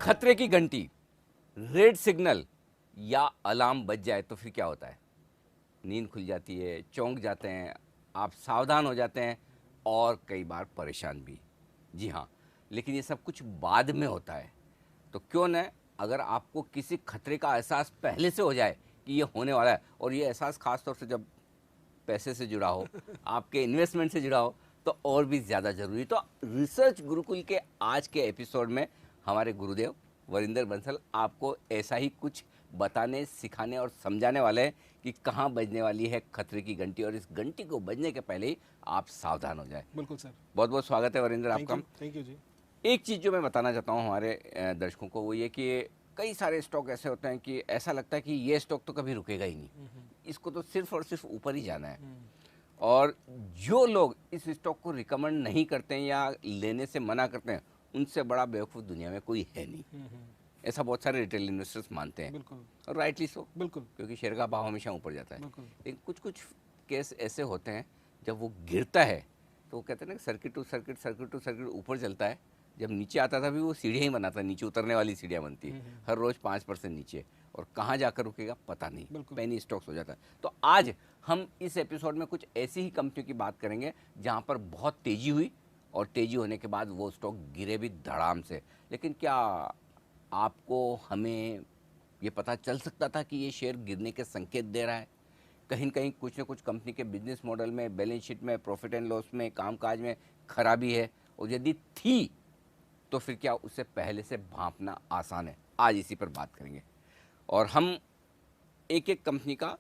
खतरे की घंटी, रेड सिग्नल या अलार्म बज जाए तो फिर क्या होता है? नींद खुल जाती है, चौंक जाते हैं, आप सावधान हो जाते हैं और कई बार परेशान भी। जी हाँ, लेकिन ये सब कुछ बाद में होता है। तो क्यों न, अगर आपको किसी खतरे का एहसास पहले से हो जाए कि ये होने वाला है, और ये एहसास खास तौर से जब पैसे से जुड़ा हो, आपके इन्वेस्टमेंट से जुड़ा हो, तो और भी ज़्यादा ज़रूरी। तो रिसर्च गुरुकुल के आज के एपिसोड में हमारे गुरुदेव वरिंदर बंसल आपको ऐसा ही कुछ बताने, सिखाने और समझाने वाले हैं कि कहाँ बजने वाली है खतरे की घंटी, और इस घंटी को बजने के पहले ही आप सावधान हो जाए। बिल्कुल सर। बहुत बहुत स्वागत है वरिंदर आपका। थैंक यू जी। एक चीज़ जो मैं बताना चाहता हूँ हमारे दर्शकों को, वो ये कि कई सारे स्टॉक ऐसे होते हैं कि ऐसा लगता है कि ये स्टॉक तो कभी रुकेगा ही नहीं, इसको तो सिर्फ और सिर्फ ऊपर ही जाना है। और जो लोग इस स्टॉक को रिकमेंड नहीं करते हैं या लेने से मना करते हैं, उनसे बड़ा बेवकूफ़ दुनिया में कोई है नहीं। ऐसा बहुत सारे रिटेल इन्वेस्टर्स मानते हैं, बिल्कुल। और राइटली सो, बिल्कुल। क्योंकि शेयर का भाव हमेशा ऊपर जाता है। बिल्कुल। लेकिन कुछ कुछ केस ऐसे होते हैं जब वो गिरता है तो वो कहते हैं ना, circuit to circuit, circuit to circuit ऊपर चलता है। जब नीचे आता था भी वो सीढ़ियाँ ही बनाता है, नीचे उतरने वाली सीढ़ियाँ बनती है हर रोज़ 5% नीचे, और कहाँ जाकर रुकेगा पता नहीं, पेनी स्टॉक्स हो जाता है। तो आज हम इस एपिसोड में कुछ ऐसी ही कंपनियों की बात करेंगे जहाँ पर बहुत तेज़ी हुई, और तेज़ी होने के बाद वो स्टॉक गिरे भी धड़ाम से। लेकिन क्या आपको, हमें ये पता चल सकता था कि ये शेयर गिरने के संकेत दे रहा है? कहीं न कहीं कुछ न कुछ कंपनी के बिजनेस मॉडल में, बैलेंस शीट में, प्रॉफिट एंड लॉस में, कामकाज में खराबी है, और यदि थी तो फिर क्या उसे पहले से भांपना आसान है? आज इसी पर बात करेंगे, और हम एक एक कंपनी का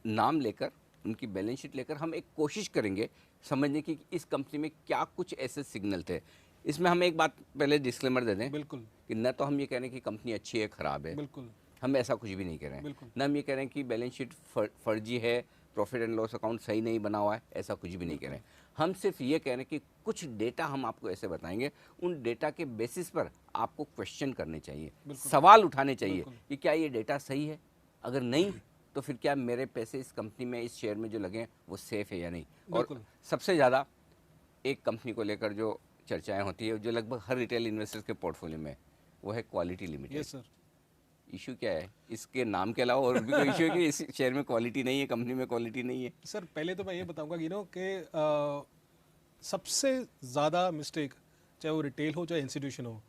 नाम लेकर, उनकी बैलेंस शीट लेकर हम एक कोशिश करेंगे समझने की कि इस कंपनी में क्या कुछ ऐसे सिग्नल थे। इसमें हम एक बात पहले डिस्क्लेमर दे दें, बिल्कुल कि न तो हम ये कह रहे हैं कि कंपनी अच्छी है, ख़राब है, बिल्कुल हम ऐसा कुछ भी नहीं कह रहे हैं। न हम ये कह रहे हैं कि बैलेंस शीट फर्जी है, प्रॉफिट एंड लॉस अकाउंट सही नहीं बना हुआ है, ऐसा कुछ भी नहीं कह रहे हैं। हम सिर्फ ये कह रहे हैं कि कुछ डेटा हम आपको ऐसे बताएंगे, उन डेटा के बेसिस पर आपको क्वेश्चन करने चाहिए, सवाल उठाने चाहिए कि क्या ये डेटा सही है, अगर नहीं तो फिर क्या मेरे पैसे इस कंपनी में, इस शेयर में जो लगे हैं वो सेफ़ है या नहीं। और सबसे ज़्यादा एक कंपनी को लेकर जो चर्चाएँ होती है, जो लगभग हर रिटेल इन्वेस्टर्स के पोर्टफोलियो में, वो है quality limited. Yes sir. Issue क्या है इसके नाम के अलावा? और भी कोई इशू है कि इस शेयर में क्वालिटी नहीं है, कंपनी में क्वालिटी नहीं है? सर पहले तो मैं ये बताऊंगा कि सबसे ज़्यादा मिस्टेक, चाहे वो रिटेल हो चाहे इंस्टीट्यूशन हो,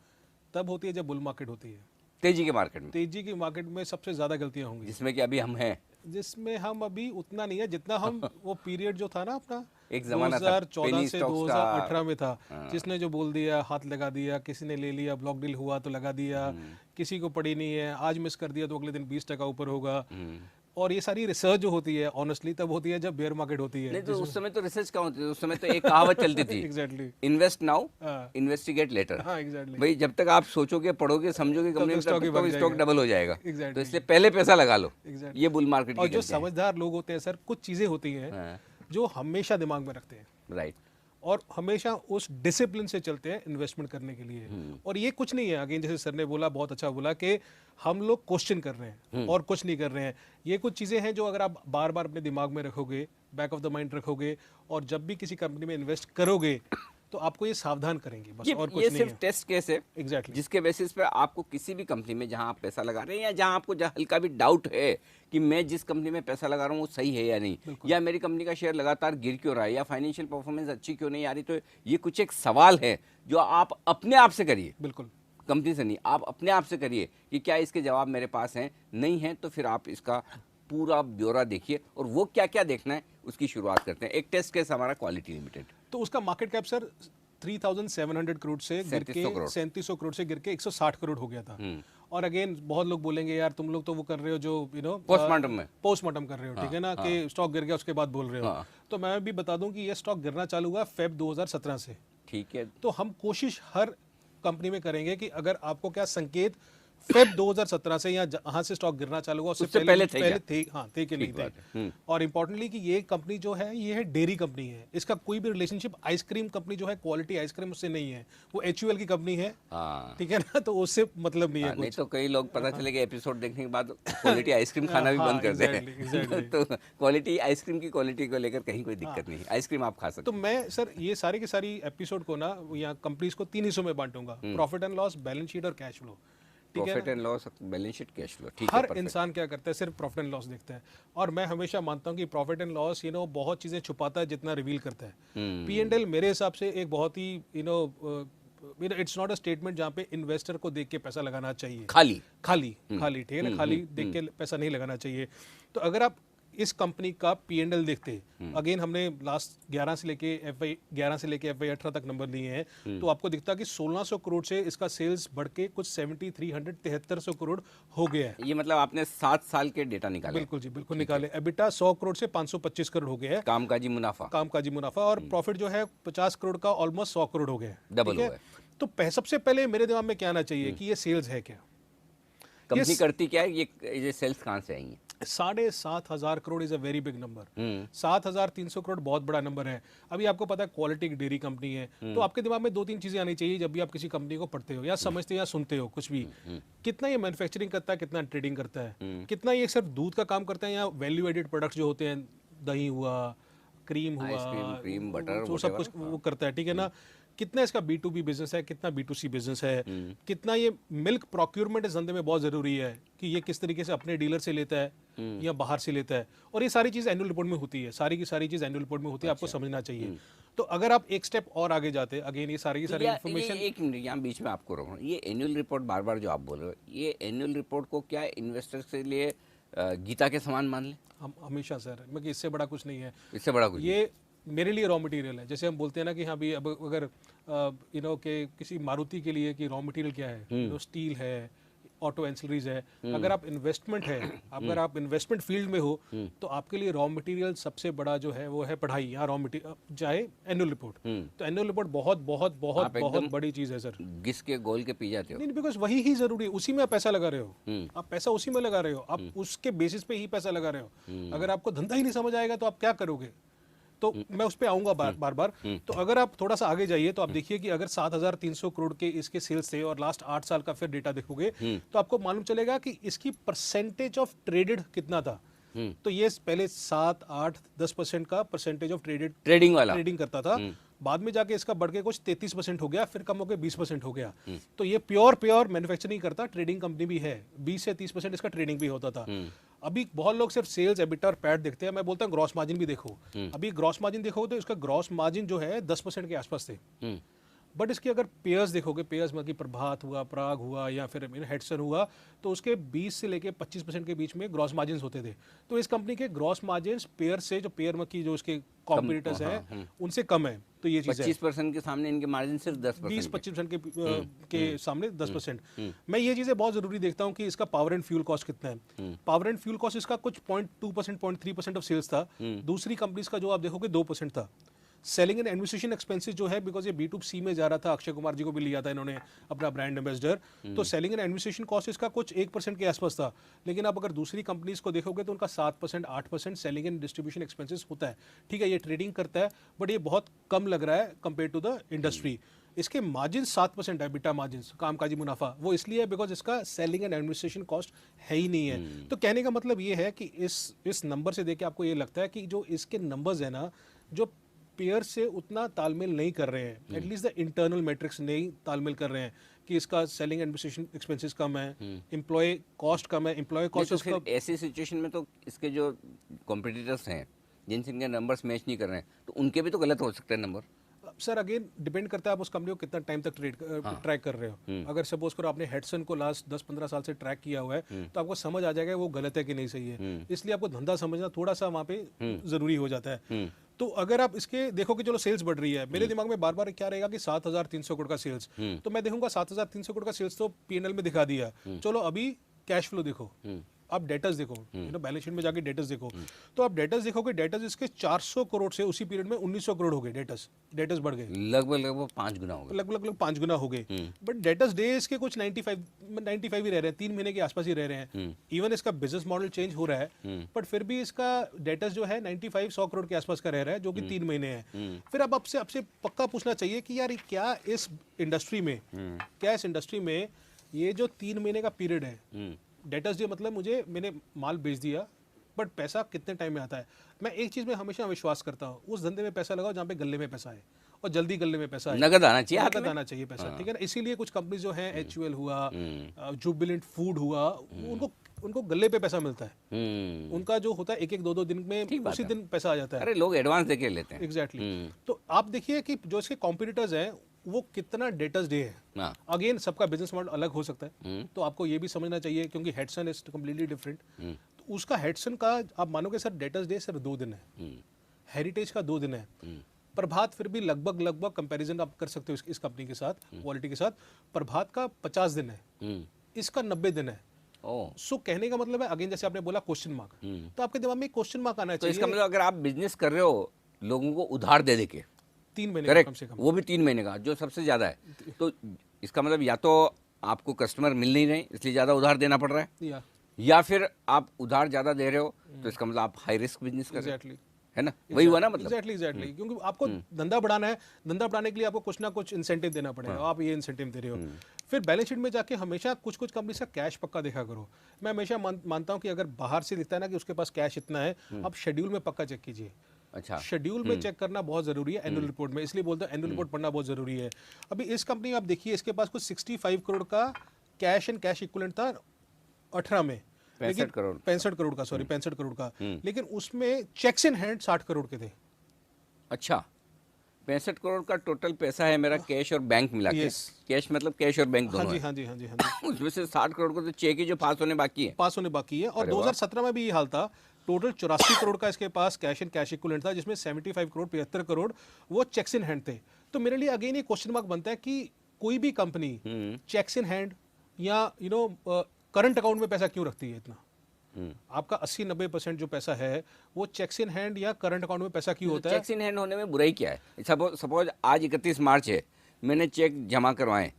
तब होती है जब बुल मार्केट होती है। तेजी के मार्केट में, तेजी की मार्केट में सबसे ज़्यादा गलतियां होंगी, जिसमें कि अभी हम हैं, जिसमें हम अभी उतना नहीं है जितना हम वो पीरियड जो था ना अपना एक ज़माना था 2014 पेनी से स्टॉक्स 2018 में था, हाँ। जिसने जो बोल दिया हाथ लगा दिया, किसी ने ले लिया, ब्लॉक डील हुआ तो लगा दिया, किसी को पड़ी नहीं है, आज मिस कर दिया तो अगले दिन 20% ऊपर होगा। और ये सारी रिसर्च जो होती है ऑनेस्टली तब होती है जब बेयर मार्केट होती है। नहीं तो उस समय तो रिसर्च कहाँ होती थी, उस समय तो एक कहावत चलती थी, exactly, invest now investigate later. हाँ एग्जैक्टली भाई जब तक आप सोचोगे, पढ़ोगे, समझोगे कंपनी में, तब तक तो स्टॉक डबल हो जाएगा। Exactly. तो इसलिए पहले पैसा लगा लो, Exactly. ये बुल मार्केट की और जो गलती है। समझदार लोग होते हैं सर, कुछ चीज़ें होती हैं हाँ। जो हमेशा दिमाग में रखते हैं, राइट, और हमेशा उस डिसिप्लिन से चलते हैं इन्वेस्टमेंट करने के लिए। और ये कुछ नहीं है, अगेन जैसे सर ने बोला, बहुत अच्छा बोला कि हम लोग क्वेश्चन कर रहे हैं और कुछ नहीं कर रहे हैं। ये कुछ चीज़ें हैं जो अगर आप बार बार अपने दिमाग में रखोगे, बैक ऑफ द माइंड रखोगे, और जब भी किसी कंपनी में इन्वेस्ट करोगे तो आपको ये सावधान करेंगे, बस और कुछ ये नहीं सिर्फ है। टेस्ट केस है, एग्जैक्टली। जिसके बेसिस पे आपको किसी भी कंपनी में जहां आप पैसा लगा रहे हैं, या जहां आपको हल्का भी डाउट है कि मैं जिस कंपनी में पैसा लगा रहा हूं वो सही है या नहीं, या मेरी कंपनी का शेयर लगातार गिर क्यों रहा है, या फाइनेंशियल परफॉर्मेंस अच्छी क्यों नहीं आ रही, तो ये कुछ एक सवाल है जो आप अपने आप से करिए, बिल्कुल कंपनी से नहीं, आप अपने आप से करिए कि क्या इसके जवाब मेरे पास हैं। नहीं है तो फिर आप इसका पूरा ब्यौरा देखिए, और वो क्या क्या देखना है उसकी शुरुआत करते हैं। एक टेस्ट केस हमारा क्वालिटी लिमिटेड, तो उसका मार्केट कैप सर 3700 करोड़ से गिर के 3700 करोड़ से गिर के 160 करोड़ हो गया था। और अगेन बहुत लोग बोलेंगे यार तुम लोग तो वो कर रहे हो जो पोस्टमार्टम कर रहे हो, ठीक है ना, कि स्टॉक गिर गया उसके बाद बोल रहे हो। तो मैं भी बता दूं कि ये स्टॉक गिरना चालू हुआ फेब 2017 से। ठीक है, तो हम कोशिश हर कंपनी में करेंगे कि अगर आपको क्या संकेत फेब 2017 से या जहां से स्टॉक गिरना चालू हुआ उससे पहले थे, हाँ थे कि नहीं थे। और इंपॉर्टेंटली कि ये कंपनी जो है ये है डेयरी कंपनी है, इसका कोई भी रिलेशनशिप आइसक्रीम कंपनी जो है क्वालिटी आइसक्रीम उससे नहीं है, वो HUL की कंपनी है, ठीक है ना, तो उससे मतलब नहीं है कुछ। नहीं तो कई लोग पता चलेगा एपिसोड देखने के बाद क्वालिटी आइसक्रीम खाना भी बंद कर दें। तो क्वालिटी आइसक्रीम की क्वालिटी को लेकर कहीं कोई दिक्कत नहीं, आइसक्रीम आप खा सकते। तो मैं सर ये सारी की सारी एपिसोड को ना या कंपनीज को 3 हिस्सों में बांटूंगा, profit and loss, balance sheet और cash flow. Profit and loss, balance sheet, cash flow, ठीक है। हर इंसान क्या करता है, सिर्फ प्रॉफिट एंड लॉस देखता है। और मैं हमेशा मानता हूँ कि प्रॉफिट एंड लॉस बहुत चीजें छुपाता है जितना रिवील करता है। P&L मेरे हिसाब से एक बहुत ही इट्स नॉट अ स्टेटमेंट जहाँ पे इन्वेस्टर को देख के पैसा लगाना चाहिए, खाली ठीक है ना, खाली देख के पैसा नहीं लगाना चाहिए। तो अगर आप इस कंपनी का P&L देखते, अगेन हमने लास्ट 11 से लेके FY 18 तक नंबर लिए हैं, तो आपको दिखता कि 1600 करोड़ से इसका सेल्स बढ़ के कुछ 7300 करोड़ हो गया है। ये मतलब आपने 7 साल के डेटा निकाले? बिल्कुल जी, बिल्कुल निकाले। एबिटा 100 करोड़ से 525 करोड़ हो गया है, कामकाजी मुनाफा, और प्रॉफिट जो है 50 करोड़ का ऑलमोस्ट 100 करोड़ हो गया है, डबल ठीक हुआ है। तो सबसे पहले मेरे दिमाग में क्या आना चाहिए कि ये सेल्स है क्या, कंपनी करती क्या है, ये सेल्स कहाँ से आएंगी? 7,500 crore is a very big number. 7,300 crore बहुत बड़ा नंबर है। अभी आपको पता है क्वालिटी एक डेयरी कंपनी है, तो आपके दिमाग में 2-3 चीजें आनी चाहिए जब भी आप किसी कंपनी को पढ़ते हो या समझते हो या सुनते हो कुछ भी। कितना ये मैन्युफैक्चरिंग करता है, कितना ट्रेडिंग करता है, कितना ये सिर्फ दूध का काम करता है या वैल्यू एडेड प्रोडक्ट्स जो होते हैं, दही हुआ, क्रीम हुआ, क्रीम, बटर, जो सब कुछ वो करता है, ठीक है ना। कितना इसका B2B बिजनेस है, कितना B2C बिजनेस है, कितना ये मिल्क प्रोक्योरमेंट इस धंधे में बहुत जरूरी है कि ये किस तरीके से अपने डीलर से लेता है या बाहर से लेता है। और ये सारी चीज एनुअल रिपोर्ट में होती है, सारी की सारी चीज एनुअल रिपोर्ट में होती है, आपको समझना चाहिए। तो अगर आप एक स्टेप और आगे जाते, अगेन ये सारी इन्फॉर्मेशन। एक मिनट यहाँ बीच में आपको रोकूं, ये एनुअल रिपोर्ट बार बार जो आप बोल रहे हो, ये एनुअल रिपोर्ट को क्या इन्वेस्टर के लिए गीता के समान मान ले? हम हमेशा सर, मैं कि इससे बड़ा कुछ नहीं है, इससे बड़ा कुछ ये मेरे लिए रॉ मटेरियल है। जैसे हम बोलते हैं ना कि हाँ भी अब अगर के किसी मारुति के लिए कि रॉ मटेरियल क्या है, स्टील है, ऑटो एंसिलरीज है। अगर आप इन्वेस्टमेंट है, अगर आप इन्वेस्टमेंट फील्ड में हो, तो आपके लिए रॉ मटेरियल सबसे बड़ा जो है वो है पढ़ाई या रॉ मटेरियल, चाहे एनुअल रिपोर्ट। तो एनुअल रिपोर्ट बहुत बहुत बहुत बहुत बड़ी चीज है सर। घिस के गोल के पी जाते हो? नहीं, बिकॉज वही ही जरूरी है, उसी में आप पैसा लगा रहे हो, आप पैसा उसी में लगा रहे हो, आप उसके बेसिस पे ही पैसा लगा रहे हो। अगर आपको धंधा ही नहीं समझ आएगा तो आप क्या करोगे? तो मैं उस पर आऊंगा बार बार। तो अगर आप थोड़ा सा आगे जाइए तो आप देखिए कि अगर 7,300 करोड़ के इसके सेल्स थे और लास्ट 8 साल का फिर डेटा देखोगे तो आपको मालूम चलेगा कि इसकी परसेंटेज ऑफ ट्रेडेड कितना था। तो ये पहले 7, 8, 10% का परसेंटेज ऑफ ट्रेडिंग करता था। बाद में जाके इसका बढ़ के कुछ 33% हो गया, फिर कम होकर 20% हो गया। तो ये प्योर मैन्युफैक्चरिंग करता, ट्रेडिंग कंपनी भी है। 20 से 30% इसका ट्रेडिंग भी होता था। अभी बहुत लोग सिर्फ सेल्स, एबिटा और पैट देखते हैं। मैं बोलता हूँ ग्रॉस मार्जिन भी देखो। अभी ग्रॉस मार्जिन देखो तो इसका ग्रॉस मार्जिन जो है 10% के आसपास थे। बट इसके अगर पेयर्स देखोगे, पेयर्स मतलब प्रभात हुआ, पराग हुआ या फिर हेडसन हुआ, तो उसके 20 से लेके 25% के बीच में ग्रॉस मार्जिन होते थे। तो इस कंपनी के ग्रॉस मार्जिन पेयर से जो पेयर की जो उसके कॉम्पिटिटर्स हैं उनसे कम है। तो ये चीज 25% के सामने इनके मार्जिन सिर्फ 10%, 20-25% के सामने 10%। मैं ये चीजें बहुत जरूरी देखता हूँ कि इसका पावर एंड फ्यूल कॉस्ट कितना है। पावर एंड फ्यूल कॉस्ट इसका कुछ 0.2%, 0.3% ऑफ सेल्स था। दूसरी कंपनीज का जो आप देखोगे 2% था। सेलिंग एंड एडमिनिस्ट्रेशन एक्सपेंसेस जो है, बिकॉज ये B2C में जा रहा था, अक्षय कुमार जी को भी लिया था इन्होंने अपना ब्रांड एम्बेसडर, तो सेलिंग एंड एडमिनिस्ट्रेशन कॉस्ट इसका कुछ 1% के आसपास था। लेकिन आप अगर दूसरी कंपनीज को देखोगे तो उनका 7%, 8% सेलिंग एंड डिस्ट्रीब्यूशन एक्सपेंसेस होता है। ठीक है, ये ट्रेडिंग करता है, बट ये बहुत कम लग रहा है कंपेयर टू द इंडस्ट्री। इसके मार्जिन 7% है, बिटा मार्जिन, कामकाजी मुनाफा, वो इसलिए है बिकॉज इसका सेलिंग एंड एडमिनिस्ट्रेशन कॉस्ट है ही नहीं है। तो कहने का मतलब ये है कि इस नंबर से देख के आपको ये लगता है कि जो इसके नंबर्स है ना, जो पेयर से उतना तालमेल नहीं कर रहे हैं, एटलीस्ट द इंटरनल मैट्रिक्स नहीं तालमेल कर रहे हैं कि इसका सेलिंग एडमिनिस्ट्रेशन एक्सपेंसेस कम है, एम्प्लॉय कॉस्ट कम है। एम्प्लॉय कॉस्ट उसका ऐसी सिचुएशन में तो इसके जो कॉम्पिटिटर्स हैं जिनसे इनके नंबर्स मैच नहीं कर रहे हैं, तो उनके भी तो गलत हो सकते हैं नंबर। सर अगेन डिपेंड करता है आप उस कंपनी को कितना टाइम तक ट्रैक कर रहे हो। अगर सपोज करो आपने हेडसन को लास्ट 10-15 साल से ट्रैक किया हुआ है, तो आपको समझ आ जाएगा वो गलत है कि नहीं सही है। इसलिए आपको धंधा समझना थोड़ा सा वहाँ पे जरूरी हो जाता है। तो अगर आप इसके देखोगे, चलो सेल्स बढ़ रही है, मेरे दिमाग में बार बार क्या रहेगा कि 7,300 करोड़ का सेल्स, तो मैं देखूंगा 7,300 करोड़ का सेल्स तो P&L में दिखा दिया। चलो अभी कैश फ्लो देखो, आप डेटर्स देखो, बैलेंस शीट में जाके डेटर्स देखो, तो आप डेटर्स देखोगे, डेटर्स इसके 400 करोड़ से उसी पीरियड में 1900 करोड़ हो गए। डेटर्स बढ़ गए, लगभग 5 गुना हो गए, लगभग 5 गुना हो गए। बट डेटर्स डेज के कुछ 95 ही रह रहे हैं, 3 महीने के आसपास ही रह रहे हैं। इवन इसका बिजनेस मॉडल चेंज हो रहा है, बट फिर भी इसका डेटर्स जो है 95-100 करोड़ के आसपास का रह रहा है, जो कि 3 महीने है। फिर अब आपसे पक्का पूछना चाहिए कि यार क्या इस इंडस्ट्री में ये जो 3 महीने का पीरियड है, डेटर्स डे मतलब मैंने माल बेच दिया, बट पैसा कितने टाइम में आता है। मैं एक चीज में हमेशा विश्वास करता हूँ, उस धंधे में पैसा लगाओ जहाँ पे गले में पैसा है, और जल्दी गले में पैसा आए, नगद आना चाहिए, नगद आना चाहिए पैसा, ठीक है ना। इसीलिए कुछ कंपनी जो है HUL हुआ, जुबिलेंट फूड हुआ, उनको गले पे पैसा मिलता है। उनका जो होता है 1-1, 2-2 दिन में उसी दिन पैसा आ जाता है। अरे लोग एडवांस देके लेते हैं। एग्जैक्टली। तो आप देखिए कि जो इसके कॉम्पिटिटर्स हैं वो कितना डेटर्स डे है। अगेन सबका बिजनेस मॉडल अलग हो सकता है, तो आपको ये भी समझना चाहिए, क्योंकि हेडसन इज कम्प्लीटली डिफरेंट। तो उसका हेडसन का आप मानोगे सर डेटर्स डे सिर्फ 2 दिन है, हेरिटेज का 2 दिन है, प्रभात फिर भी लगभग कंपैरिजन आप कर सकते हो इस कंपनी के साथ, क्वालिटी के साथ। प्रभात का 50 दिन है, इसका 90 दिन है। सो कहने का मतलब है, अगेन जैसे आपने बोला क्वेश्चन मार्क, तो आपके दिमाग में क्वेश्चन मार्क आना चाहिए। तो इसका मतलब अगर आप बिजनेस कर रहे हो लोगों को उधार दे के 3 महीने का कम से कम, वो भी 3 महीने का, जो सबसे ज्यादा है, तो इसका मतलब या तो आपको कस्टमर मिल नहीं रहे इसलिए ज्यादा उधार देना पड़ रहा है, या फिर आप उधार ज्यादा दे रहे हो, तो इसका मतलब आप हाई रिस्क बिजनेस कर रहे हो, है ना। वही हुआ ना मतलब। एग्जैक्टली। क्योंकि आपको धंधा बढ़ाना है, धंधा बढ़ाने के लिए आपको कुछ ना कुछ इंसेंटिव देना पड़ेगा, आप ये इंसेंटिव दे रहे हो। फिर बैलेंस शीट में जाके हमेशा कुछ कंपनी का कैश पक्का देखा करो। मैं हमेशा मानता हूं कि अगर बाहर से दिखता है ना कि उसके पास कैश इतना है, आप शेड्यूल में पक्का चेक कीजिए। अच्छा, शेड्यूल में चेक करना बहुत जरूरी है, एनुअल रिपोर्ट में, इसलिए बोलते हैं एनुअल रिपोर्ट पढ़ना बहुत जरूरी है। अभी इस कंपनी आप देखिए, इसके पास कुछ 65 करोड़ का कैश एंड कैश इक्विवेलेंट था 18 में, 65 करोड़, 65 करोड़ का, सॉरी 65 करोड़ का, लेकिन उसमें चेक्स इन हैंड 60 करोड़ के थे। अच्छा, 65 करोड़ का टोटल पैसा है मेरा कैश और बैंक मिला के। कैश मतलब कैश और बैंक दोनों है। हाँ जी। उसमें से 60 करोड़ को तो चेक ही जो पास होने बाकी है। और 2017 में भी ये हाल था। टोटल 84 करोड़ का इसके पास कैश एंड कैश इक्विवेलेंट था, जिसमें 75 करोड़ 75 करोड़ वो चेक्स इन हैंड थे। तो मेरे लिए अगेन ये क्वेश्चन मार्क बनता है कि कोई भी कंपनी चेक्स इन हैंड या करंट अकाउंट में पैसा क्यों रखती है इतना। आपका 80-90% जो पैसा है वो चेक्स इन हैंड या करंट अकाउंट में पैसा क्यों होता है। चेक्स इन हैंड होने में बुराई क्या है। सपोज आज 31 मार्च है, मैंने चेक जमा करवाए,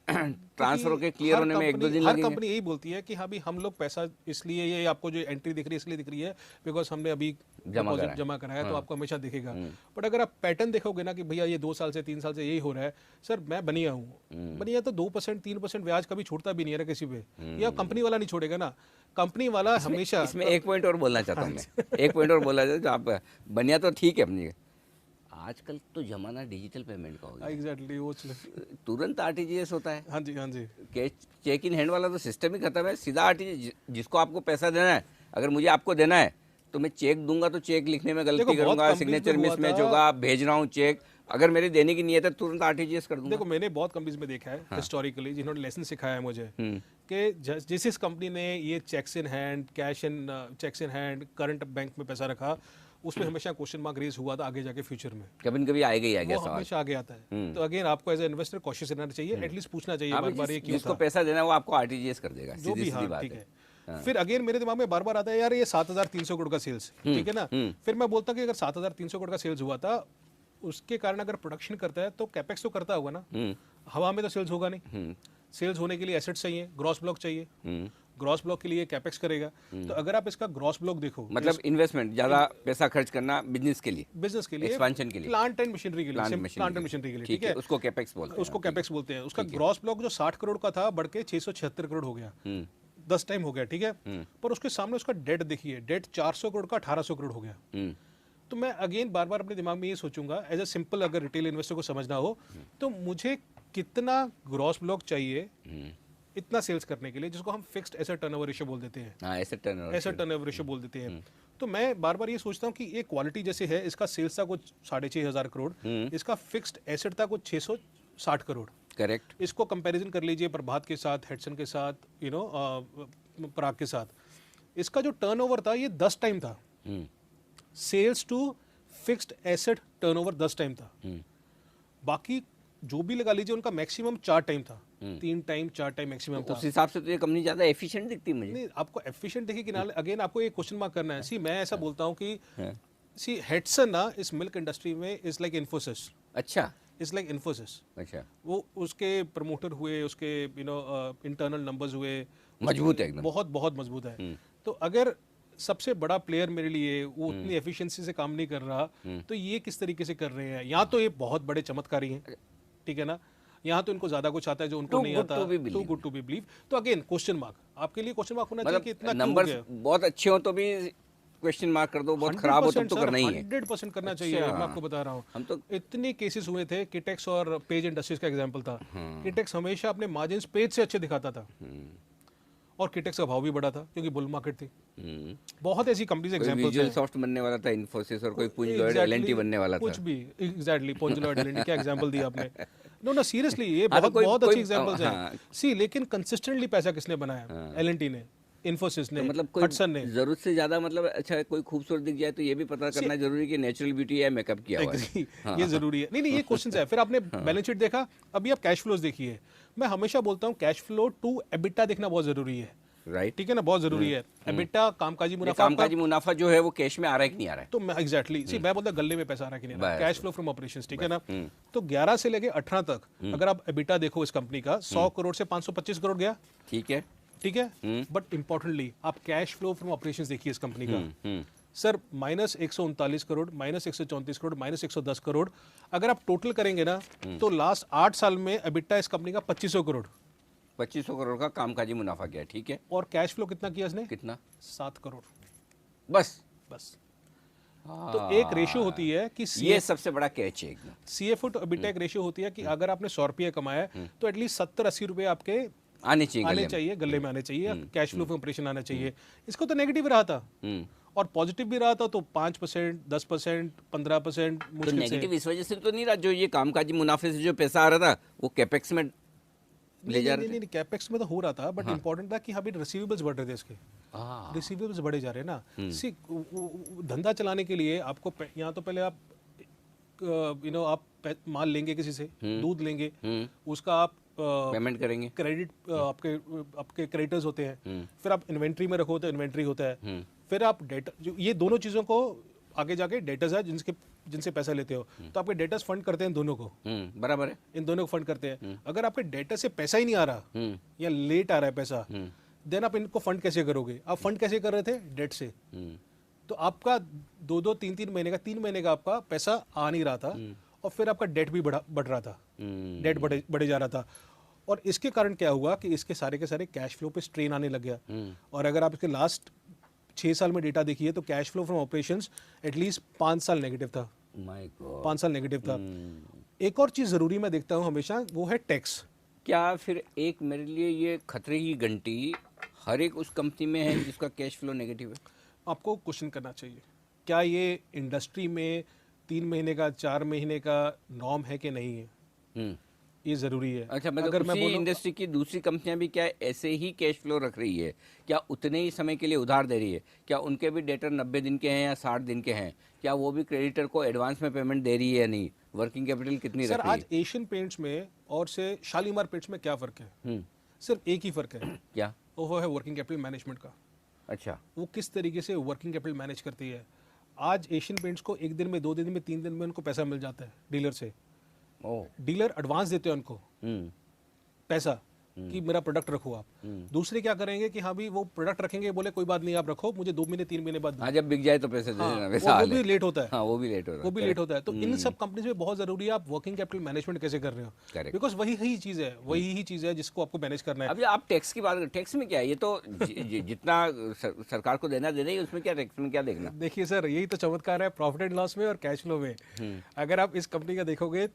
ट्रांसफर होके क्लियर होने में 1-2 दिन लगेंगे। हर कंपनी यही बोलती है कि हाँ भी हम लोग पैसा, इसलिए ये आपको जो एंट्री दिख रही है इसलिए दिख रही है बिकॉज हमने अभी जमा कराया, तो आपको हमेशा दिखेगा। बट अगर आप पैटर्न देखोगे ना कि भैया ये 2 साल से 3 साल से यही हो रहा है, सर मैं बनिया हूँ, बनिया तो 2% 3% ब्याज कभी छोड़ता भी नहीं है किसी पे, या कंपनी वाला नहीं छोड़ेगा ना, कंपनी वाला हमेशा। इसमें एक पॉइंट और बोलना चाहता हूँ मैं, एक पॉइंट और बोलना चाहता हूँ। आप बनिया तो ठीक है अपनी, आजकल तो जमाना डिजिटल पेमेंट का हो गया। एग्जैक्टली, वो तुरंत आरटीजीएस होता है। हाँ जी। कैश चेक इन हैंड वाला तो सिस्टम ही खत्म है, सीधा आरटीजीएस। जिसको आपको पैसा देना है, अगर मुझे आपको देना है तो मैं चेक दूंगा तो चेक लिखने में गलती करूंगा, सिग्नेचर मिसमैच होगा, भेज रहा हूँ चेक, अगर मेरी देने की नीयत है तुरंत आरटीजीएस कर दूंगा। देखो मैंने बहुत कंपनीज में देखा है हिस्टोरिकली, जिन्होंने लेसन सिखाया है मुझे कि जिस कंपनी ने ये checks in hand, checks in hand, current bank में पैसा रखा, उसमें हमेशा क्वेश्चन मार्क रेज हुआ था आगे जाके फ्यूचर में, कभी न कभी आएगा ही आएगा, हमेशा आगे आता है। तो अगेन आपको एज ए इन्वेस्टर कॉशियस रहना चाहिए, एटलीस्ट पूछना चाहिए बार-बार ये क्यों। जिसको पैसा देना है वो आपको आरटीजीएस कर देगा, जो भी। हाँ ठीक है। फिर अगेन मेरे दिमाग में बार-बार आता है यार ये 7,300 करोड़ का सेल्स, ठीक है ना। फिर मैं बोलता हूँ कि अगर 7,300 करोड़ का सेल्स हुआ था, उसके कारण अगर प्रोडक्शन करता है तो कैपेक्स तो करता होगा ना, हवा में तो सेल्स होगा नहीं। सेल्स होने के लिए एसेट्स चाहिए, ग्रॉस ब्लॉक चाहिए, ग्रॉस ब्लॉक के लिए कैपेक्स करेगा। तो अगर आप इसका ग्रॉस ब्लॉक देखो, मतलब इन्वेस्टमेंट, ज्यादा पैसा खर्च करना बिजनेस के लिए, एक्सपेंशन के लिए, प्लांट एंड मशीनरी के लिए, ठीक है, उसको कैपेक्स बोलते हैं। उसका ग्रॉस ब्लॉक जो 60 करोड़ का था बढ़ के 676 करोड़ हो गया, 10 टाइम हो गया, ठीक है। पर उसके सामने उसका डेट देखिए, डेट 400 करोड़ का 1800 करोड़ हो गया। तो मैं अगेन बार बार अपने दिमाग में ये सोचूंगा, एज ए सिंपल अगर रिटेल इन्वेस्टर को समझना हो तो मुझे कितना ग्रॉस ब्लॉक चाहिए इतना सेल्स करने के लिए, जिसको हम फिक्स्ड एसेट टर्नओवर रेशियो बोल देते हैं। एसेट टर्नओवर रेशियो बोल देते हैं। तो मैं बार बार ये सोचता हूँ कि ये क्वालिटी जैसे है, इसका सेल्स था कुछ 6,500 करोड़, इसका फिक्स्ड एसेट था कुछ 660 करोड़। करेक्ट। इसको कंपैरिजन कर लीजिए प्रभात के साथ, हेडसन के साथ, पराग के साथ। इसका जो टर्नओवर था ये 10 टाइम था, sales to fixed asset turnover 10 time था। बाकी जो भी लगा लीजिए उनका मैक्सिमम 4 टाइम था, 3 टाइम 4 टाइम मैक्सिमम था। उस हिसाब से तो ये कंपनी ज्यादा एफिशिएंट दिखती है मुझे। नहीं, आपको एफिशिएंट देखिए कि ना, अगेन आपको ये क्वेश्चन मार्क करना है। सी मैं ऐसा बोलता हूँ कि सी हेडसन ना इस मिल्क इंडस्ट्री में इज लाइक इन्फोसिस। अच्छा, इज लाइक इन्फोसिस। अच्छा, वो उसके प्रमोटर हुए, उसके इंटरनल नंबर्स हुए, मजबूत है एकदम, बहुत बहुत मजबूत है। तो अगर सबसे बड़ा प्लेयर मेरे लिए वो उतनी एफिशिएंसी से काम नहीं कर रहा, तो ये किस तरीके से कर रहे हैं। यहाँ तो ये बहुत बड़े चमत्कारी हैं, ठीक है ना, यहाँ तो इनको ज्यादा कुछ आता है जो उनको नहीं आता। Too good to be believe. तो अगेन क्वेश्चन मार्क आपके लिए क्वेश्चन मार्क होना चाहिए कि इतना नंबर्स बहुत अच्छे हो तो भी क्वेश्चन मार्क कर दो, बहुत खराब हो तब तो करना ही है। 100% करना चाहिए, मैं आपको बता रहा हूँ। हम तो इतने केसेस हुए थे, किटेक्स और पेज इंडस्ट्रीज का एग्जांपल था। किटेक्स हमेशा अपने मार्जिन्स पेज से अच्छे दिखाता था, और किटेक्स का भाव भी बढ़ा था क्योंकि बुल मार्केट थी। बहुत ऐसी कंपनीज एग्जांपल्स हैं। विजुअल सॉफ्ट बनने वाला था इन्फोसिस, और कोई पुंज लॉयड एलएनटी बनने वाला था, कुछ भी। एग्जैक्टली, पुंज लॉयड एलएनटी, क्या एग्जांपल दिया आपने। नो ना, सीरियसली ये हाँ, तो बहुत कोई- अच्छी एग्जांपल्स हाँ। हैं। सी, लेकिन कंसिस्टेंटली पैसा किसने बनाया? एलएनटी ने, इन्फोसिस ने, तो मतलब कोई हडसन ने। जरूरत से ज्यादा, मतलब अच्छा कोई खूबसूरत दिख जाए तो ये भी पता करना जरूरी है कि नेचुरल ब्यूटी है, मेकअप किया हुआ है। Agree, ये जरूरी है। नहीं, ये क्वेश्चन है। फिर आपने बैलेंस शीट देखा, अभी आप कैश फ्लोज देखिए। मैं हमेशा बोलता हूँ कैश फ्लो टू एबिटा देखना बहुत जरूरी है, राइट। ठीक है ना, बहुत जरूरी है। एबिटा कामकाजी मुनाफा, कामकाजी मुनाफा जो है वो कैश में आ रहा है कि नहीं आ रहा है? तो मैं एग्जैक्टली मैं बोलता गले में पैसा आ रहा है कि नहीं आ रहा है, बस, कैश फ्लो फ्रॉम ऑपरेशंस, ठीक है ना। तो 11 से लेके 18 तक अगर आप एबिटा देखो इस कंपनी का, 100 करोड़ से 525 करोड़ गया, ठीक है। ठीक है। बट इंपॉर्टेंटली आप कैश फ्लो फ्रॉम ऑपरेशंस देखिए इस कंपनी का, सर -139 करोड़, -134 करोड़, -110 करोड़। अगर आप टोटल करेंगे ना, तो लास्ट 8 साल में एबिटा इस कंपनी का 2500 करोड़, 2500 करोड़ का कामकाजी मुनाफा किया, ठीक है। और कैश फ्लो कितना किया इसने? कितना? 7 करोड़ बस। तो एक रेशियो होती है कि ये सबसे बड़ा कैच है एकदम। सीएफओ टू एबिटा एक रेशियो होती है कि अगर आपने 100 रुपये कमाया है तो एटलीस्ट 70-80 रुपये आपके आने चाहिए गले में आने चाहिए, कैश फ्लो फ्रॉम ऑपरेशन आना चाहिए। इसको तो नेगेटिव रहा था, और पॉजिटिव भी रहा था, तो 5%, 10%, 15% तो मुश्किल से। नेगेटिव इस वजह से तो नहीं रहा, जो ये कामकाजी मुनाफे से जो पैसा आ रहा था वो कैपेक्स में ले जा रहे थे। नहीं, कैपेक्स में तो हो रहा था, बट इंपॉर्टेंट था कि अभी रिसीवेबल्स बढ़ रहे थे इसके, रिसीवेबल्स बढ़े जा रहे हैं ना। सी, धंधा चलाने के लिए आपको यहाँ तो पहले आप आप माल लेंगे किसी से, दूध लेंगे, उसका आप पेमेंट करेंगे, क्रेडिट आपके क्रेडिटर्स होते हैं, फिर आप इन्वेंट्री में रखो तो इन्वेंट्री होता है, फिर आप डेटा, जो ये दोनों चीज़ों को आगे जाके डेटर्स है जिनसे पैसा लेते हो, तो आपके डेटर्स फंड करते हैं दोनों को, बराबर है, इन दोनों को फंड करते हैं। अगर आपके डेटा से पैसा ही नहीं आ रहा या लेट आ रहा है पैसा, देन आप इनको फंड कैसे करोगे? आप फंड कैसे कर रहे थे? डेट से। तो आपका 2-2, 3-3 महीने का, 3 महीने का आपका पैसा आ नहीं रहा था, और फिर आपका डेट भी बढ़ रहा था, डेट बढ़े जा रहा था। और इसके कारण क्या हुआ कि इसके सारे के सारे कैश फ्लो पे स्ट्रेन आने लग गया। और अगर आप इसके लास्ट 6 साल में डेटा देखिए तो cash flow from operations at least 5 साल नेगेटिव था। 5 साल नेगेटिव था। एक और चीज़ ज़रूरी मैं देखता हूँ हमेशा, वो है टैक्स। क्या फिर एक मेरे लिए ये खतरे की घंटी हर एक उस कंपनी में है जिसका कैश फ्लो नेगेटिव है? आपको क्वेश्चन करना चाहिए, क्या ये इंडस्ट्री में 3 महीने का, 4 महीने का नॉर्म है कि नहीं है? ये जरूरी है। अच्छा, मतलब अगर मैं इंडस्ट्री की दूसरी कंपनियां भी क्या ऐसे ही कैश फ्लो रख रही है? क्या उतने ही समय के लिए उधार दे रही है? क्या उनके भी डेटर 90 दिन के हैं या 60 दिन के हैं? क्या वो भी क्रेडिटर को एडवांस में पेमेंट दे रही है या नहीं? वर्किंग कैपिटल कितनी रख रही है? सर, आज एशियन पेंट्स में और से शालीमार पेंट्स में क्या फ़र्क है? सिर्फ एक ही फ़र्क है। क्या? वो है वर्किंग कैपिटल मैनेजमेंट का। अच्छा, वो किस तरीके से वर्किंग कैपिटल मैनेज करती है। आज एशियन पेंट्स को 1 दिन में, 2 दिन में, 3 दिन में उनको पैसा मिल जाता है डीलर से। डीलर एडवांस देते हैं उनको पैसा कि मेरा प्रोडक्ट रखो आप। दूसरे क्या करेंगे कि हाँ भी वो प्रोडक्ट रखेंगे, बोले कोई बात नहीं आप रखो, मुझे 2 महीने 3 महीने बाद, हाँ, जब बिक जाए तो पैसे दे देना, वैसा वो हाल भी है। लेट होता है। हाँ, वो भी लेट होता है। तो इन सब कंपनीज में बहुत जरूरी है आप वर्किंग कैपिटल मैनेजमेंट कैसे कर रहे हो, बिकॉज वही चीज है जिसको आपको मैनेज करना है। अभी आप टैक्स की बात, टैक्स में क्या है? ये तो जितना सरकार को देना दे रही है, उसमें क्या टैक्स में क्या देखना? देखिए सर, यही तो चमत्कार है प्रॉफिट एंड लॉस में और कैश फ्लो में। अगर आप इस कंपनी का देखोगे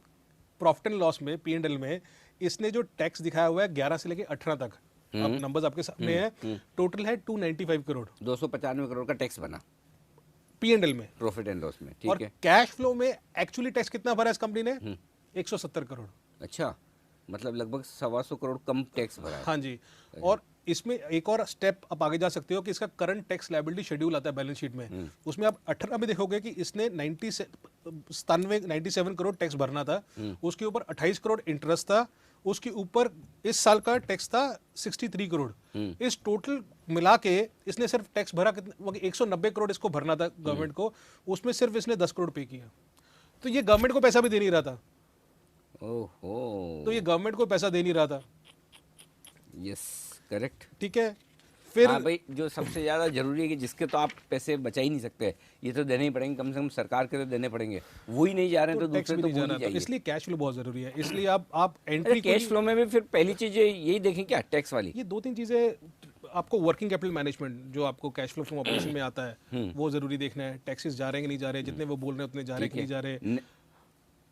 प्रॉफिट एंड लॉस में, P&L में, इसने जो टैक्स दिखाया हुआ है 11 से लेके 18 तक, अब नंबर्स आपके सामने है, टोटल है 295 करोड़, 295 करोड़ का टैक्स बना P&L में, प्रॉफिट एंड लॉस में, और ठीक है। कैश फ्लो में एक्चुअली टैक्स कितना भरा इस कंपनी ने? 170 करोड़। अच्छा, मतलब लगभग 125 करोड़ कम टैक्स भरा है। हाँ जी। और इसमें एक और स्टेप आप आगे जा सकते हो कि इसका करंट टैक्स लायबिलिटी शेड्यूल आता है बैलेंस शीट में, उसमें आप 18 में देखोगे कि इसने 97 करोड़ टैक्स भरना था, उसके ऊपर 28 करोड़ इंटरेस्ट था, उसके ऊपर इस साल का टैक्स था 63 करोड़। इस टोटल मिला के इसने सिर्फ टैक्स भरा कितना? 190 करोड़ इसको भरना था गवर्नमेंट को, उसमें सिर्फ इसने 10 करोड़ पे किया। तो ये गवर्नमेंट को पैसा भी दे नहीं रहा था। ओहो, तो ये गवर्नमेंट को पैसा दे नहीं रहा था। यस, करेक्ट, ठीक है। फिर हाँ भाई, जो सबसे ज्यादा जरूरी है कि जिसके तो आप पैसे बचा ही नहीं सकते, ये तो देने ही पड़ेंगे, कम से कम सरकार के तो देने पड़ेंगे, वो ही नहीं जा रहे हैं तो दूसरे तो वो नहीं चाहिए। इसलिए कैश फ्लो बहुत जरूरी है। इसलिए आप एंट्री कैश फ्लो में भी फिर पहली चीज यही देखें क्या, टैक्स वाली? ये 2-3 चीजें आपको वर्किंग कैपिटल मैनेजमेंट जो आपको कैश फ्लो फ्रॉम ऑपरेशन में आता है वो जरूरी देखना है, टैक्सेस जा रहे हैं कि नहीं जा रहे, जितने वो बोल रहे हैं उतने जा रहे हैं कि नहीं जा रहे।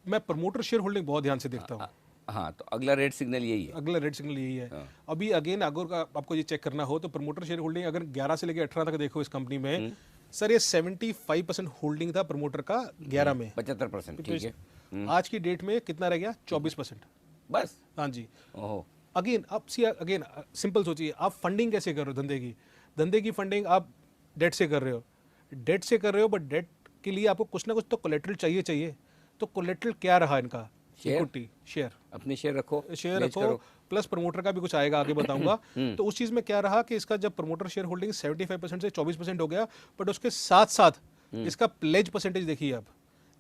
मैं प्रमोटर शेयर होल्डिंग बहुत ध्यान से देखता हूँ। हाँ, तो अगला रेड सिग्नल यही है। अगला रेड सिग्नल यही है। अभी अगेन अगर का आपको ये चेक करना हो तो प्रमोटर शेयर होल्डिंग अगर 11 से लेकर 18 तक देखो इस कंपनी में, सर ये 75% होल्डिंग था प्रमोटर का 11 में, 75%, ठीक है। आज की डेट में कितना रह गया? 24%। बस। हाँ जी। ओहो। अगेन आप सी, अगेन सिंपल सोचिए, आप फंडिंग कैसे कर रहे हो धंधे की फंडिंग आप डेट से कर रहे हो, बट डेट के लिए आपको कुछ ना कुछ तो कोलेट्रल चाहिए। तो कोलेट्रल क्या रहा इनका? इक्विटी शेयर, अपने शेयर रखो, प्लस प्रमोटर का भी कुछ आएगा, आगे बताऊंगा। तो उस चीज में क्या रहा कि इसका जब प्रमोटर शेयर होल्डिंग 75% से 24% हो गया, बट उसके साथ साथ इसका प्लेज परसेंटेज देखिए आप,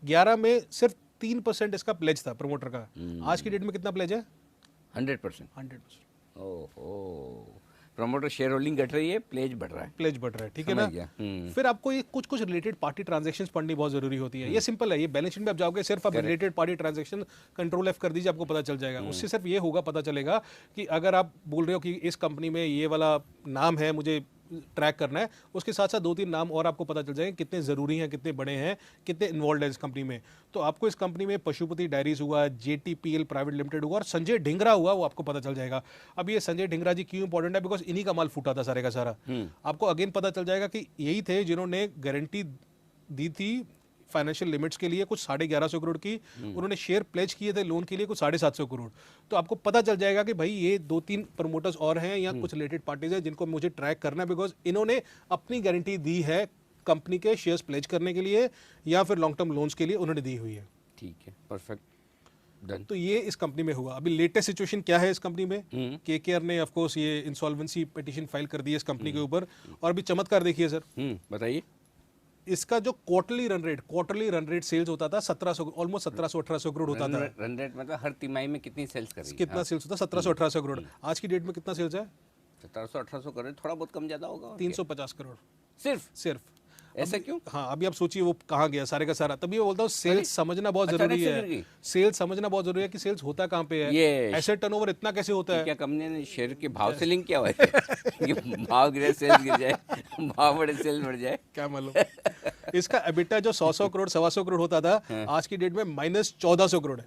11 में सिर्फ 3% इसका प्लेज था प्रमोटर का। आज की डेट में कितना प्लेज है? 100%। ओहो, प्रमोटर शेयर होल्डिंग घट रही है, प्लेज बढ़ रहा है, ठीक है ना। फिर आपको ये कुछ रिलेटेड पार्टी ट्रांजैक्शंस पढ़नी बहुत जरूरी होती है। ये सिंपल है, ये बैलेंस शीट में आप जाओगे, सिर्फ आप related party transaction control F कर दीजिए, आपको पता चल जाएगा। उससे सिर्फ ये होगा, पता चलेगा कि अगर आप बोल रहे हो कि इस कंपनी में ये वाला नाम है, मुझे ट्रैक करना है, उसके साथ साथ 2-3 नाम और आपको पता चल जाएंगे कितने ज़रूरी हैं, कितने बड़े हैं, कितने इन्वॉल्व है इस कंपनी में। तो आपको इस कंपनी में पशुपति डायरीज हुआ, JTPL प्राइवेट लिमिटेड हुआ और संजय ढिंगरा हुआ, वो आपको पता चल जाएगा। अब ये संजय ढिंगरा जी क्यों इंपॉर्टेंट है? बिकॉज इन्हीं का माल फूटा था सारे का सारा। आपको अगेन पता चल जाएगा कि यही थे जिन्होंने गारंटी दी थी फाइनेंशियल लिमिट्स के लिए कुछ 1150 करोड़ की, उन्होंने शेयर प्लेज किए थे लोन के लिए कुछ 750 करोड़। तो आपको पता चल जाएगा कि भाई ये 2-3 प्रमोटर्स और हैं या कुछ रिलेटेड पार्टीज हैं जिनको मुझे ट्रैक करना है, बिकॉज इन्होंने अपनी गारंटी दी है कंपनी के शेयर्स प्लेज करने के लिए या फिर लॉन्ग टर्म लोन्स के लिए उन्होंने दी हुई है। ठीक है, परफेक्ट, डन। तो ये इस कंपनी में हुआ। अभी लेटेस्ट सिचुएशन क्या है इस कंपनी में? KKR ने ऑफ कोर्स ये इंसॉल्वेंसी पिटीशन फाइल कर दी है इस कंपनी के ऊपर। और अभी चमत्कार देखिए सर, बताइए। इसका जो क्वार्टरली रन रेट सेल्स होता था 1700, ऑलमोस्ट 1700-1800 करोड़ होता था। रन रेट मतलब हर तिमाही में कितनी सेल्स कर रही है? कितना सेल्स होता? 1700-1800 करोड़। आज की डेट में कितना सेल्स है? 1700-1800 करोड़, थोड़ा बहुत कम ज्यादा होगा। 350 करोड़ सिर्फ। ऐसा क्यों? हाँ, अभी आप सोचिए वो कहाँ गया सारे का सारा। तभी मैं बोलता हूँ सेल्स समझना बहुत जरूरी है। सेल्स समझना बहुत जरूरी है कि सेल्स होता कहाँ पे है, एसेट टर्नओवर इतना कैसे होता है। क्या कंपनी ने शेयर के भाव से लिंक किया हुआ है कि भाव गिरे सेल्स गिर जाए, भाव बढ़े सेल्स बढ़ जाए? क्या मालूम। इसका एबिटा जो 100 करोड़ 125 करोड़ होता था, आज की डेट में -1400 करोड़ है।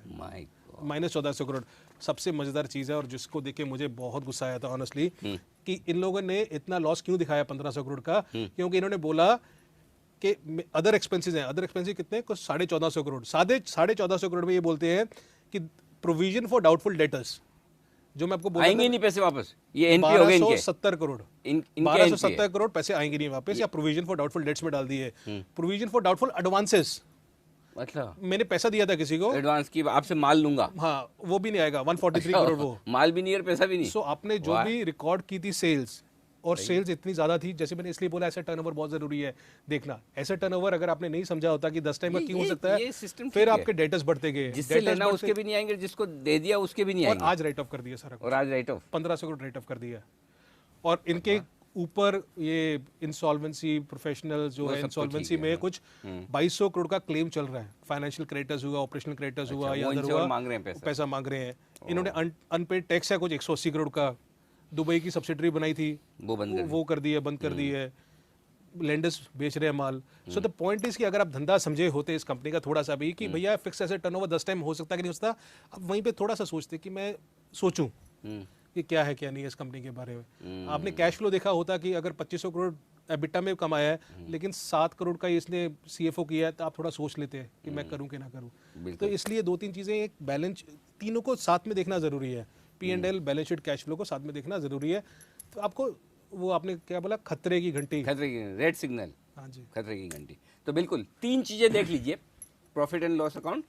-1400 करोड़। सबसे मजेदार चीज है और जिसको देख के मुझे बहुत गुस्सा आया था ऑनेस्टली, कि इन लोगों ने इतना लॉस क्यों दिखाया 1500 करोड़ का? क्योंकि इन्होंने बोला कि अदर एक्सपेंसेस हैं। अदर एक्सपेंसेस कितने? कुछ 1450 करोड़। 1450 करोड़ में ये बोलते हैं कि प्रोविजन फॉर डाउटफुल डेटर्स, जो मैं आपको बोला आएंगे नहीं पैसे वापस, ये एनपी हो गए इनके 1270 करोड़। 1270 करोड़ पैसे आएंगे नहीं वापस, या प्रोविजन फॉर डाउटफुल डेट्स में डाल दिए। प्रोविजन फॉर डाउटफुल एडवांसेस, मतलब मैंने पैसा दिया था किसी को एडवांस की, आपसे माल लूंगा, हाँ, वो भी नहीं आएगा। 143 करोड़ वो माल भी नहीं और पैसा भी नहीं। सो आपने जो भी रिकॉर्ड की थी सेल्स, और सेल्स इतनी ज्यादा थी, जैसे मैंने इसलिए बोला एसेट टर्नओवर बहुत जरूरी है देखना। एसेट टर्नओवर अगर आपने नहीं समझा होता कि 10 टाइम का क्यों हो सकता है, फिर आपके डेटर्स बढ़ते गए, जिससे लेना उसके भी नहीं आएंगे, जिसको दे दिया उसके भी नहीं आएंगे। और आज राइट ऑफ कर दिया सारा, और आज right of 1500 crore right of कर दिया। और इनके ऊपर ये इंसॉल्वेंसी प्रोफेशनल जो है, इंसॉल्वेंसी में कुछ 2200 करोड़ का क्लेम चल रहा है। फाइनेंशियल क्रेडिटर्स हुआ, ऑपरेशनल क्रेडिटर्स हुआ, या पैसा मांग रहे हैं। इन्होंने अनपेड टैक्स है कुछ 180 करोड़ का। दुबई की सब्सिडरी बनाई थी, वो कर दी है, बंद कर दी है। लेंडर्स बेच रहे हैं माल। सो द पॉइंट इज कि अगर आप धंधा समझे होते इस कंपनी का थोड़ा सा भी कि भैया फिक्स एसेट टर्नओवर 10 टाइम हो सकता है कि नहीं हो सकता, अब वहीं पे थोड़ा सा सोचते कि मैं सोचूं कि क्या है क्या नहीं है इस कंपनी के बारे में। आपने कैश फ्लो देखा होता कि अगर 2500 करोड़ एबिटा में कमाया है, लेकिन 7 करोड़ का इसने CFO किया है, तो आप थोड़ा सोच लेते हैं कि मैं करूं कि ना करूं। तो इसलिए 2-3 चीजें, एक बैलेंस, तीनों को साथ में देखना जरूरी है। P&L, balance sheet, cash flow को साथ में देखना जरूरी है। तो आपको वो आपने क्या बोला, खतरे की घंटी, खतरे की रेड सिग्नल, हाँ जी, खतरे की घंटी। तो बिल्कुल 3 चीजें देख लीजिए, प्रॉफिट एंड लॉस अकाउंट,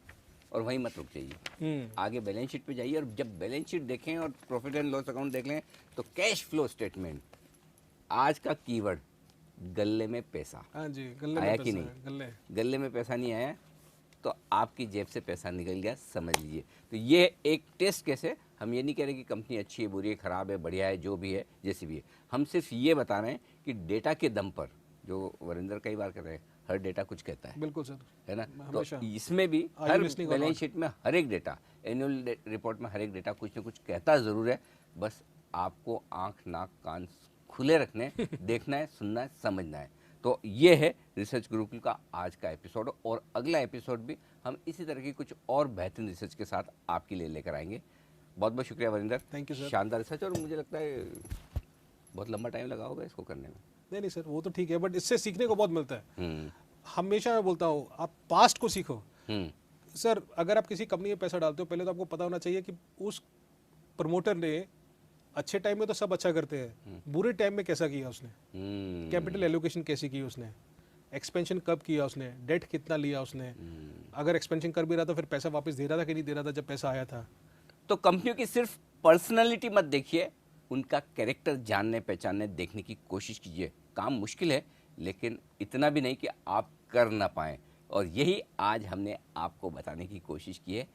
और वहीं मत रुक जाइए, आगे बैलेंस शीट पे जाइए। और जब बैलेंस शीट देखें और प्रॉफिट एंड लॉस अकाउंट देख लें, तो कैश फ्लो स्टेटमेंट, आज का कीवर्ड गले में पैसा। हाँ जी, गले आया में कि पैसा नहीं? है, गले में पैसा नहीं आया तो आपकी जेब से पैसा निकल गया, समझ लीजिए। तो ये एक टेस्ट केस है। हम ये नहीं कह रहे कि कंपनी अच्छी है, बुरी है, खराब है, बढ़िया है, जो भी है, जैसी भी है। हम सिर्फ ये बता रहे हैं कि डेटा के दम पर, जो वरिंदर कई बार कह रहे हैं, हर डेटा कुछ कहता है। बिल्कुल सर, है ना? तो इसमें भी हर बैलेंस शीट में हर एक डेटा, एनुअल रिपोर्ट में हर एक डेटा कुछ ना कुछ कहता ज़रूर है। बस आपको आँख नाक कान खुले रखने हैं, देखना है, सुनना है, समझना है। तो ये है रिसर्च गुरुकुल का आज का एपिसोड, और अगला एपिसोड भी हम इसी तरह की कुछ और बेहतरीन रिसर्च के साथ आपके लिए लेकर आएंगे। बहुत बहुत शुक्रिया वरिंदर, थैंक यू सर। शानदार रिसर्च, और मुझे लगता है बहुत लंबा टाइम लगा होगा इसको करने में। नहीं सर, वो तो ठीक है, बट इससे सीखने को बहुत मिलता है। हमेशा मैं बोलता हूँ आप पास्ट को सीखो। सर अगर आप किसी कंपनी में पैसा डालते हो, पहले तो आपको पता होना चाहिए कि उस प्रमोटर ने अच्छे टाइम में तो सब अच्छा करते हैं, बुरे टाइम में कैसा किया उसने, कैपिटल एलोकेशन कैसी की उसने, एक्सपेंशन कब किया उसने, डेट कितना लिया उसने, अगर एक्सपेंशन कर भी रहा तो फिर पैसा वापस दे रहा था कि नहीं दे रहा था जब पैसा आया था। तो कंपनियों की सिर्फ पर्सनालिटी मत देखिए, उनका कैरेक्टर जानने पहचानने देखने की कोशिश कीजिए। काम मुश्किल है, लेकिन इतना भी नहीं कि आप कर ना पाएं, और यही आज हमने आपको बताने की कोशिश की है।